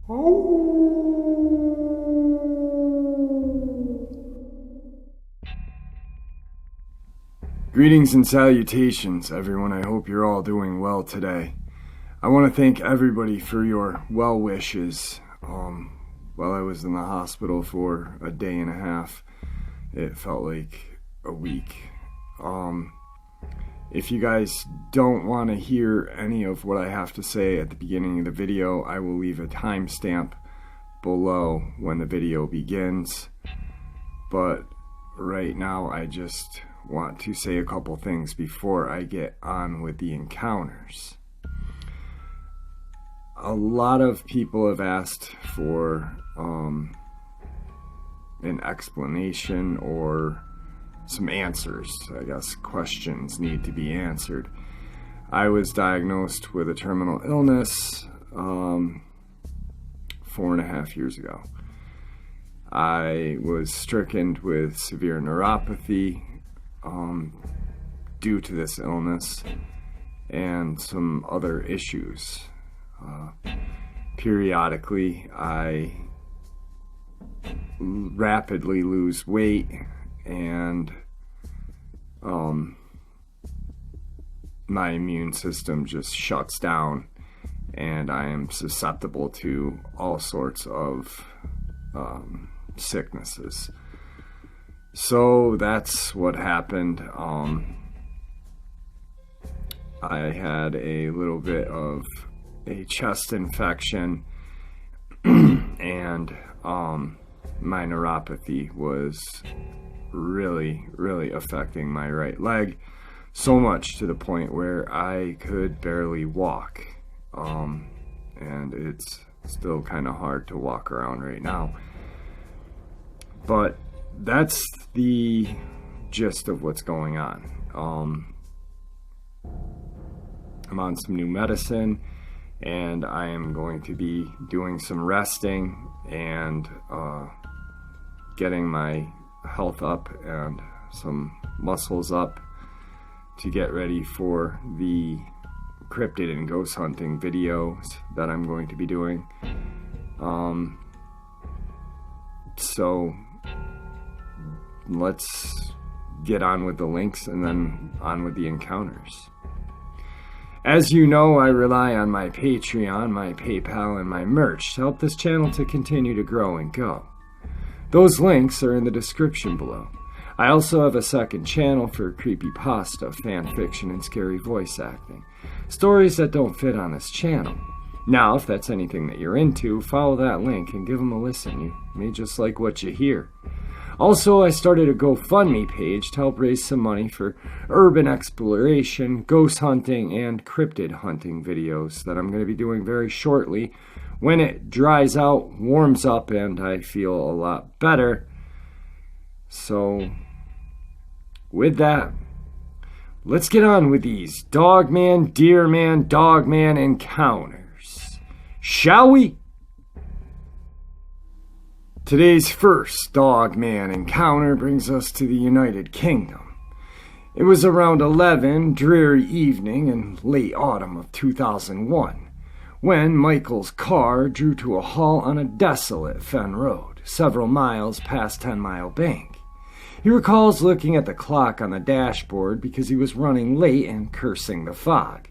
Greetings and salutations, everyone. I hope you're all doing well today. I want to thank everybody for your well wishes. While I was in the hospital for a day and a half, it felt like a week. If you guys don't want to hear any of what I have to say at the beginning of the video, I will leave a timestamp below when the video begins. But right now, I just want to say a couple things before I get on with the encounters. A lot of people have asked for an explanation or some answers. I guess questions need to be answered. I was diagnosed with a terminal illness 4.5 years ago. I was stricken with severe neuropathy due to this illness and some other issues. Periodically, I rapidly lose weight and my immune system just shuts down and I am susceptible to all sorts of sicknesses. So that's what happened. I had a little bit of a chest infection and my neuropathy was really affecting my right leg, so much to the point where I could barely walk, and it's still kind of hard to walk around right now. But that's the gist of what's going on. I'm on some new medicine, and I am going to be doing some resting and getting my health up and some muscles up to get ready for the cryptid and ghost hunting videos that I'm going to be doing. So let's get on with the links and then on with the encounters. As you know, I rely on my Patreon, my PayPal, and my merch to help this channel to continue to grow and go. Those links are in the description below. I also have a second channel for creepypasta, fanfiction, and scary voice acting. Stories that don't fit on this channel. Now, if that's anything that you're into, follow that link and give them a listen. You may just like what you hear. Also, I started a GoFundMe page to help raise some money for urban exploration, ghost hunting, and cryptid hunting videos that I'm going to be doing very shortly when it dries out, warms up, and I feel a lot better. So, with that, let's get on with these Dogman, Deerman, Dogman encounters, shall we? Today's first Dogman encounter brings us to the United Kingdom. It was around 11 dreary evening in late autumn of 2001 when Michael's car drew to a halt on a desolate fen road several miles past 10 Mile Bank. He recalls looking at the clock on the dashboard because he was running late and cursing the fog.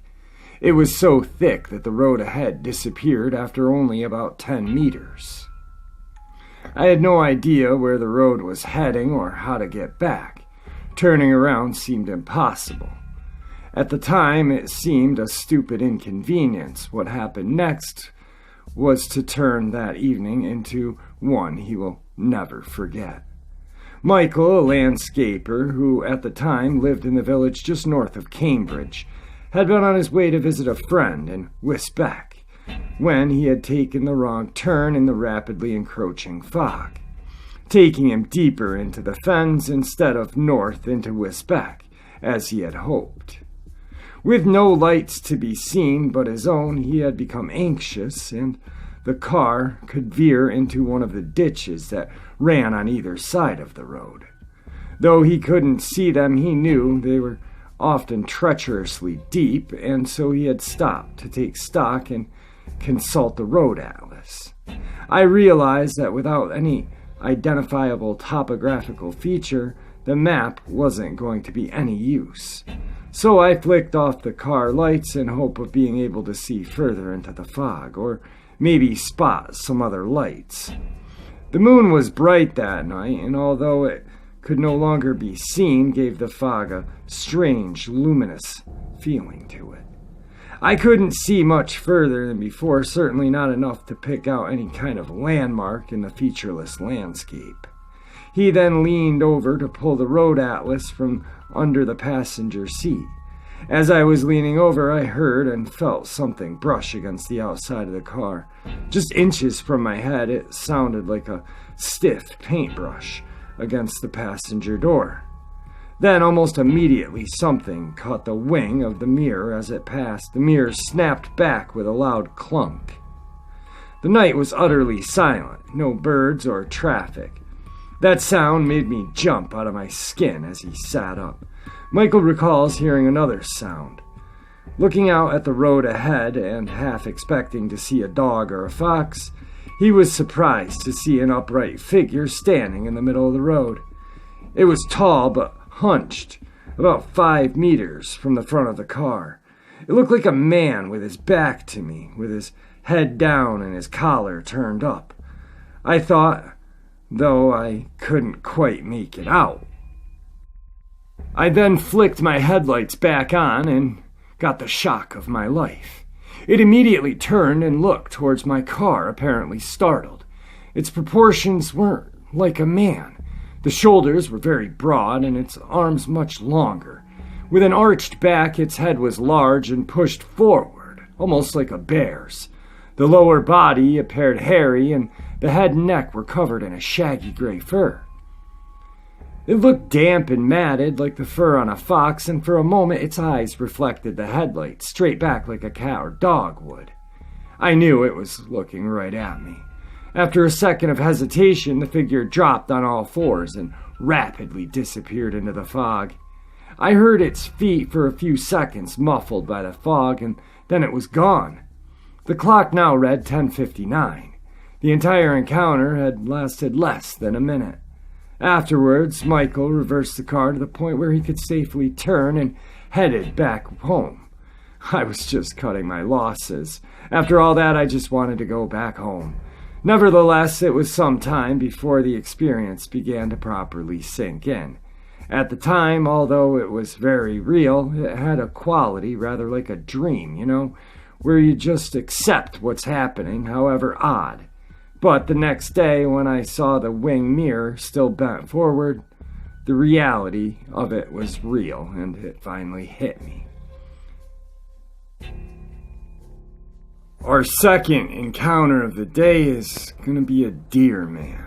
It was so thick that the road ahead disappeared after only about 10 meters. I had no idea where the road was heading or how to get back. Turning around seemed impossible. At the time, it seemed a stupid inconvenience. What happened next was to turn that evening into one he will never forget. Michael, a landscaper who at the time lived in the village just north of Cambridge, had been on his way to visit a friend in Wisbeck when he had taken the wrong turn in the rapidly encroaching fog, taking him deeper into the fens instead of north into Wisbeck, as he had hoped. With no lights to be seen but his own, he had become anxious, and the car could veer into one of the ditches that ran on either side of the road. Though he couldn't see them, he knew they were often treacherously deep, and so he had stopped to take stock and consult the road atlas. I realized that without any identifiable topographical feature, the map wasn't going to be any use. So I flicked off the car lights in hope of being able to see further into the fog, or maybe spot some other lights. The moon was bright that night, and although it could no longer be seen, gave the fog a strange, luminous feeling to it. I couldn't see much further than before, certainly not enough to pick out any kind of landmark in the featureless landscape. He then leaned over to pull the road atlas from under the passenger seat. As I was leaning over, I heard and felt something brush against the outside of the car. Just inches from my head, it sounded like a stiff paintbrush against the passenger door. Then, almost immediately, something caught the wing of the mirror as it passed. The mirror snapped back with a loud clunk. The night was utterly silent, no birds or traffic. That sound made me jump out of my skin as he sat up. Michael recalls hearing another sound. Looking out at the road ahead and half expecting to see a dog or a fox, he was surprised to see an upright figure standing in the middle of the road. It was tall but hunched, about 5 meters from the front of the car. It looked like a man with his back to me, with his head down and his collar turned up. I thought, though I couldn't quite make it out. I then flicked my headlights back on and got the shock of my life. It immediately turned and looked towards my car, apparently startled. Its proportions weren't like a man. The shoulders were very broad and its arms much longer. With an arched back, its head was large and pushed forward, almost like a bear's. The lower body appeared hairy, and the head and neck were covered in a shaggy gray fur. It looked damp and matted like the fur on a fox, and for a moment its eyes reflected the headlight straight back like a cat or dog would. I knew it was looking right at me. After a second of hesitation, the figure dropped on all fours and rapidly disappeared into the fog. I heard its feet for a few seconds, muffled by the fog, and then it was gone. The clock now read 10:59. The entire encounter had lasted less than a minute. Afterwards, Michael reversed the car to the point where he could safely turn and headed back home. I was just cutting my losses. After all that, I just wanted to go back home. Nevertheless, it was some time before the experience began to properly sink in. At the time, although it was very real, it had a quality rather like a dream, where you just accept what's happening, however odd. But the next day, when I saw the wing mirror still bent forward, the reality of it was real, and it finally hit me. Our second encounter of the day is going to be a Deerman.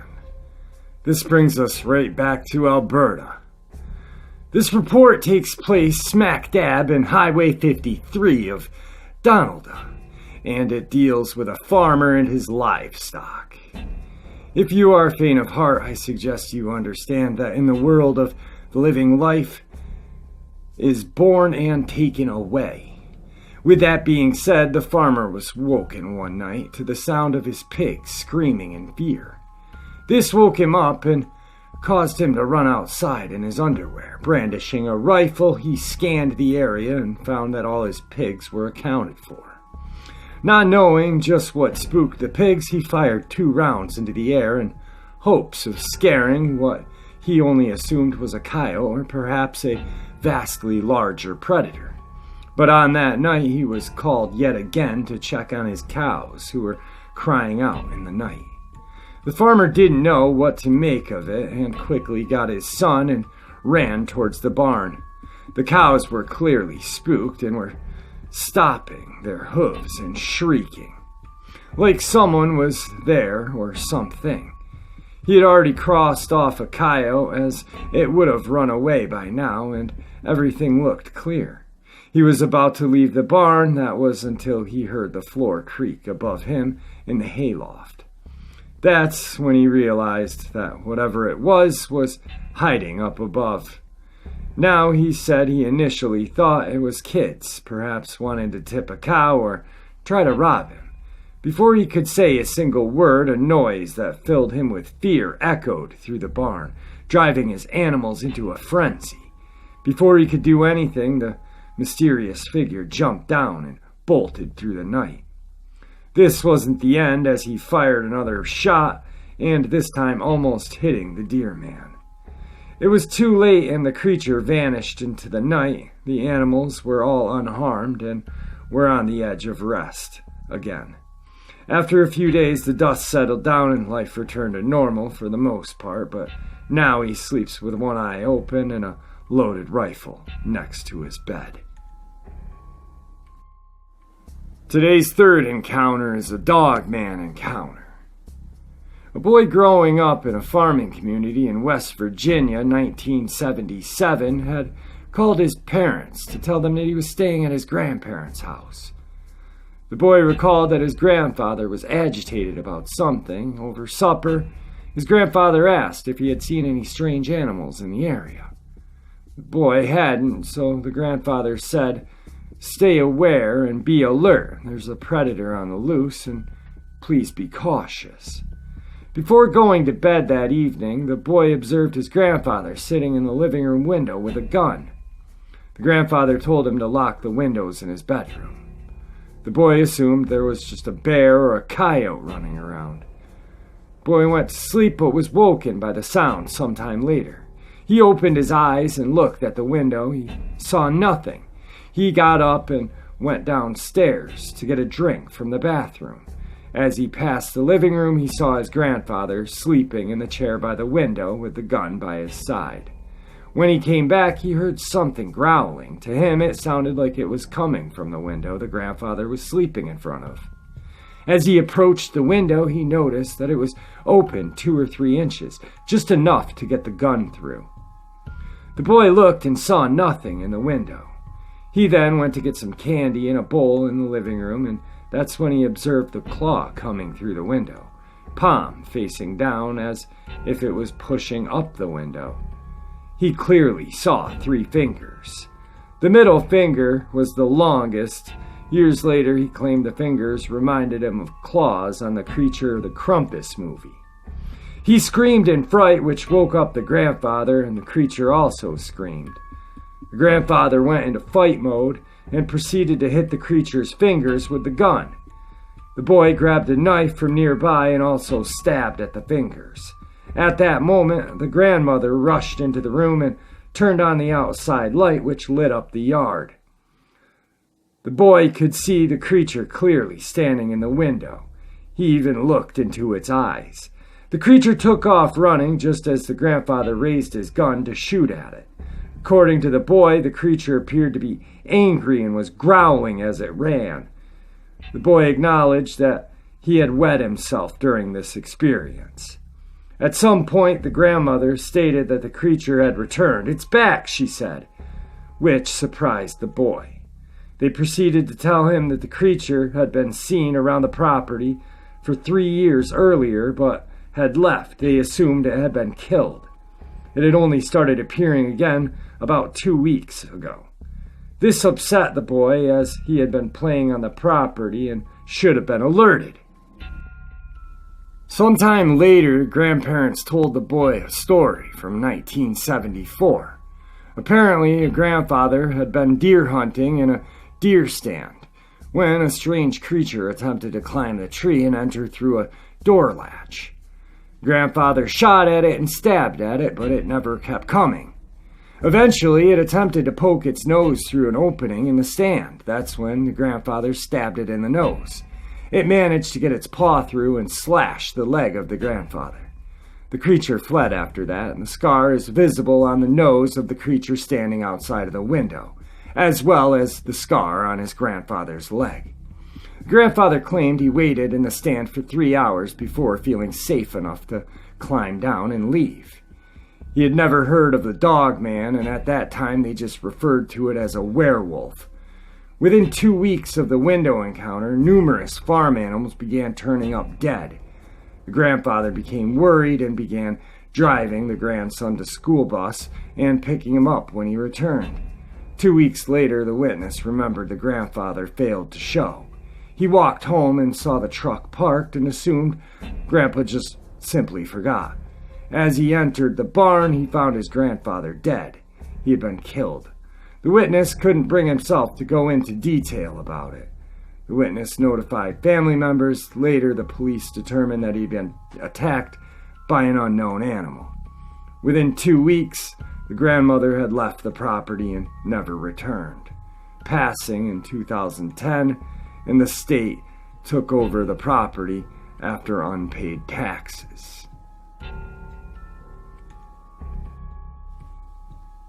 This brings us right back to Alberta. This report takes place smack dab in Highway 53 of Donalda, and it deals with a farmer and his livestock. If you are faint of heart, I suggest you understand that in the world of the living, life is born and taken away. With that being said, the farmer was woken one night to the sound of his pigs screaming in fear. This woke him up and caused him to run outside in his underwear. Brandishing a rifle, he scanned the area and found that all his pigs were accounted for. Not knowing just what spooked the pigs, he fired 2 rounds into the air in hopes of scaring what he only assumed was a coyote or perhaps a vastly larger predator. But on that night, he was called yet again to check on his cows, who were crying out in the night. The farmer didn't know what to make of it and quickly got his son and ran towards the barn. The cows were clearly spooked and were stopping their hooves and shrieking, like someone was there or something. He had already crossed off a coyote, as it would have run away by now, and everything looked clear. He was about to leave the barn. That was until he heard the floor creak above him in the hayloft. That's when he realized that whatever it was hiding up above. Now, he said he initially thought it was kids, perhaps wanting to tip a cow or try to rob him. Before he could say a single word, a noise that filled him with fear echoed through the barn, driving his animals into a frenzy. Before he could do anything, the mysterious figure jumped down and bolted through the night. This wasn't the end, as he fired another shot, and this time almost hitting the Deerman. It was too late, and the creature vanished into the night. The animals were all unharmed and were on the edge of rest again. After a few days, the dust settled down and life returned to normal for the most part, but now he sleeps with one eye open and a loaded rifle next to his bed. Today's third encounter is a Dogman encounter. A boy growing up in a farming community in West Virginia, 1977, had called his parents to tell them that he was staying at his grandparents' house. The boy recalled that his grandfather was agitated about something. Over supper, his grandfather asked if he had seen any strange animals in the area. The boy hadn't, so the grandfather said, "Stay aware and be alert. There's a predator on the loose, and please be cautious." Before going to bed that evening, the boy observed his grandfather sitting in the living room window with a gun. The grandfather told him to lock the windows in his bedroom. The boy assumed there was just a bear or a coyote running around. The boy went to sleep but was woken by the sound sometime later. He opened his eyes and looked at the window. He saw nothing. He got up and went downstairs to get a drink from the bathroom. As he passed the living room, he saw his grandfather sleeping in the chair by the window with the gun by his side. When he came back, he heard something growling. To him, it sounded like it was coming from the window the grandfather was sleeping in front of. As he approached the window, he noticed that it was open 2 or 3 inches, just enough to get the gun through. The boy looked and saw nothing in the window. He then went to get some candy in a bowl in the living room, and that's when he observed the claw coming through the window, palm facing down as if it was pushing up the window. He clearly saw 3 fingers. The middle finger was the longest. Years later, he claimed the fingers reminded him of claws on the Creature of the Krampus movie. He screamed in fright, which woke up the grandfather, and the creature also screamed. The grandfather went into fight mode and proceeded to hit the creature's fingers with the gun. The boy grabbed a knife from nearby and also stabbed at the fingers. At that moment, the grandmother rushed into the room and turned on the outside light, which lit up the yard. The boy could see the creature clearly standing in the window. He even looked into its eyes. The creature took off running just as the grandfather raised his gun to shoot at it. According to the boy, the creature appeared to be angry and was growling as it ran. The boy acknowledged that he had wet himself during this experience. At some point, the grandmother stated that the creature had returned. "It's back," she said, which surprised the boy. They proceeded to tell him that the creature had been seen around the property for 3 years earlier, but had left. They assumed it had been killed. It had only started appearing again about 2 weeks ago. This upset the boy, as he had been playing on the property and should have been alerted. Sometime later, grandparents told the boy a story from 1974. Apparently, a grandfather had been deer hunting in a deer stand when a strange creature attempted to climb the tree and enter through a door latch. Grandfather shot at it and stabbed at it, but it never kept coming. Eventually, it attempted to poke its nose through an opening in the stand. That's when the grandfather stabbed it in the nose. It managed to get its paw through and slashed the leg of the grandfather. The creature fled after that, and the scar is visible on the nose of the creature standing outside of the window, as well as the scar on his grandfather's leg. The grandfather claimed he waited in the stand for 3 hours before feeling safe enough to climb down and leave. He had never heard of the Dogman, and at that time they just referred to it as a werewolf. Within 2 weeks of the window encounter, numerous farm animals began turning up dead. The grandfather became worried and began driving the grandson to school bus and picking him up when he returned. 2 weeks later, the witness remembered the grandfather failed to show. He walked home and saw the truck parked and assumed Grandpa just simply forgot. As he entered the barn, he found his grandfather dead. He had been killed. The witness couldn't bring himself to go into detail about it. The witness notified family members. Later, the police determined that he'd been attacked by an unknown animal. Within 2 weeks, the grandmother had left the property and never returned, passing in 2010, and the state took over the property after unpaid taxes.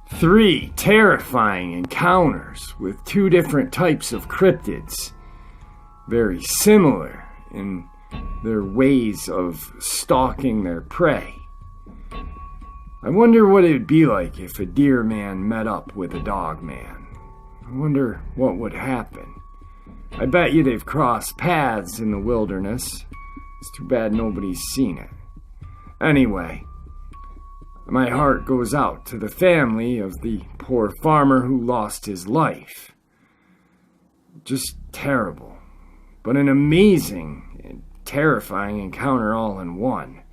3 terrifying encounters with 2 different types of cryptids, very similar in their ways of stalking their prey. I wonder what it would be like if a Deerman met up with a Dogman. I wonder what would happen. I bet you they've crossed paths in the wilderness. It's too bad nobody's seen it. Anyway, my heart goes out to the family of the poor farmer who lost his life. Just terrible, but an amazing and terrifying encounter all in one.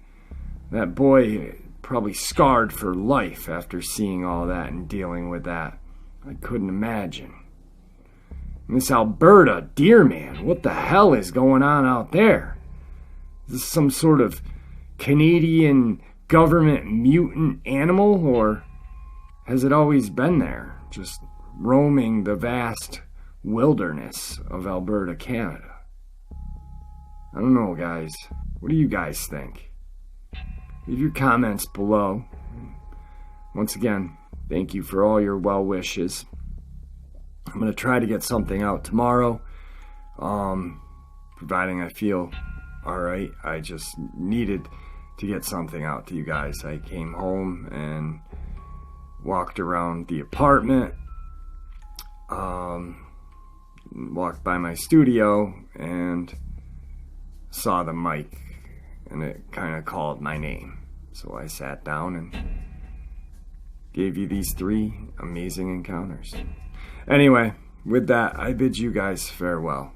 That boy probably scarred for life after seeing all that and dealing with that. I couldn't imagine. And this Alberta Deerman, what the hell is going on out there? Is this some sort of Canadian government mutant animal, or has it always been there, just roaming the vast wilderness of Alberta, Canada? I don't know, guys. What do you guys think? Leave your comments below. Once again, thank you for all your well wishes. I'm going to try to get something out tomorrow, providing I feel alright. I just needed to get something out to you guys. I came home and walked around the apartment, walked by my studio, and saw the mic, and it kind of called my name. So I sat down and gave you these 3 amazing encounters. Anyway, with that, I bid you guys farewell.